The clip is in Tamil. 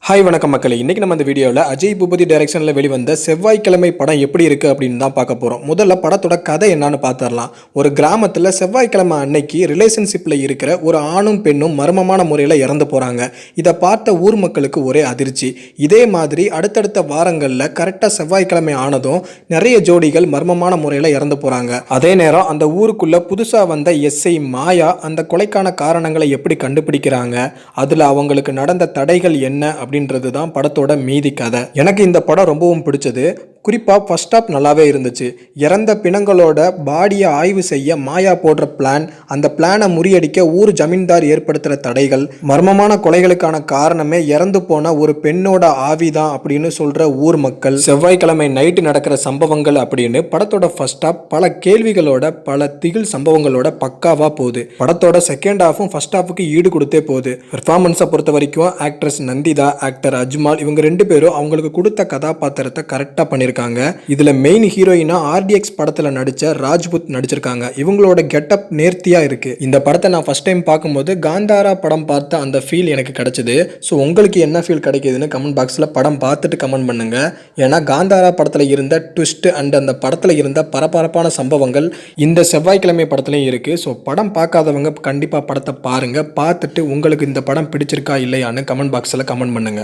ஹாய் வணக்கம் மக்களே. இன்னைக்கு நம்ம இந்த வீடியோவில் அஜய் பூபதி டைரக்ஷனில் வெளிவந்த செவ்வாய்க்கிழமை படம் எப்படி இருக்குது அப்படின்னு தான் பார்க்க போகிறோம். முதல்ல படத்தோட கதை என்னன்னு பார்த்துடலாம். ஒரு கிராமத்தில் செவ்வாய்க்கிழமை அன்னைக்கு ரிலேஷன்ஷிப்பில் இருக்கிற ஒரு ஆணும் பெண்ணும் மர்மமான முறையில் இறந்து போகிறாங்க. இதை பார்த்த ஊர் மக்களுக்கு ஒரே அதிர்ச்சி. இதே மாதிரி அடுத்தடுத்த வாரங்களில் கரெக்டாக செவ்வாய்க்கிழமை ஆனதும் நிறைய ஜோடிகள் மர்மமான முறையில் இறந்து போகிறாங்க. அதே நேரம் அந்த ஊருக்குள்ளே புதுசாக வந்த எஸ்ஐ மாயா அந்த கொலைக்கான காரணங்களை எப்படி கண்டுபிடிக்கிறாங்க, அதில் அவங்களுக்கு நடந்த தடைகள் என்ன அப்படின்றது தான் படத்தோட மீதி கதை. எனக்கு இந்த படம் ரொம்பவும் பிடிச்சது. குறிப்பாக ஃபர்ஸ்ட் ஹாப் நல்லாவே இருந்துச்சு. இறந்த பிணங்களோட பாடியை ஆய்வு செய்ய மாயா போடுற பிளான், அந்த பிளானை முறியடிக்க ஊர் ஜமீன்தார் ஏற்படுத்துகிற தடைகள், மர்மமான கொலைகளுக்கான காரணமே இறந்து போன ஒரு பெண்ணோட ஆவிதான் அப்படின்னு சொல்கிற ஊர் மக்கள், செவ்வாய்க்கிழமை நைட்டு நடக்கிற சம்பவங்கள் அப்படின்னு படத்தோட ஃபர்ஸ்ட் ஹாப் பல கேள்விகளோட பல திகில் சம்பவங்களோட பக்காவாக போகுது. படத்தோட செகண்ட் ஹாஃபும் ஃபர்ஸ்ட் ஹாஃபுக்கு ஈடு கொடுத்தே போகுது. பெர்ஃபார்மன்ஸை பொறுத்த வரைக்கும் ஆக்ட்ரஸ் நந்திதா, ஆக்டர் அஜ்மால் இவங்க ரெண்டு பேரும் அவங்களுக்கு கொடுத்த கதாபாத்திரத்தை கரெக்டாக பண்ணியிருக்காங்க. இதுல மெயின் ஹீரோயினா ஆர்டிஎக்ஸ் படத்துல நடிச்ச ராஜ்புத் நடிச்சிருக்காங்க. இவங்களோட கெட்டப் நேர்த்தியா இருக்கு. இந்த படத்தை நான் ஃபர்ஸ்ட் டைம் பார்க்கும்போது காந்தாரா படம் பார்த்த அந்த ஃபீல் எனக்கு கிடைச்சது. ஸோ உங்களுக்கு என்ன ஃபீல் கிடைக்குதுன்னு கமெண்ட் பாக்ஸில் படம் பார்த்துட்டு கமெண்ட் பண்ணுங்க. ஏன்னா காந்தாரா படத்தில் இருந்த ட்விஸ்ட் அண்ட் அந்த படத்தில் இருந்த பரபரப்பான சம்பவங்கள் இந்த செவ்வாய்க்கிழமை படத்துலையும் இருக்கு. ஸோ படம் பார்க்காதவங்க கண்டிப்பாக படத்தை பாருங்க. பார்த்துட்டு உங்களுக்கு இந்த படம் பிடிச்சிருக்கா இல்லையான்னு கமெண்ட் பாக்ஸில் கமெண்ட் பண்ணுங்க.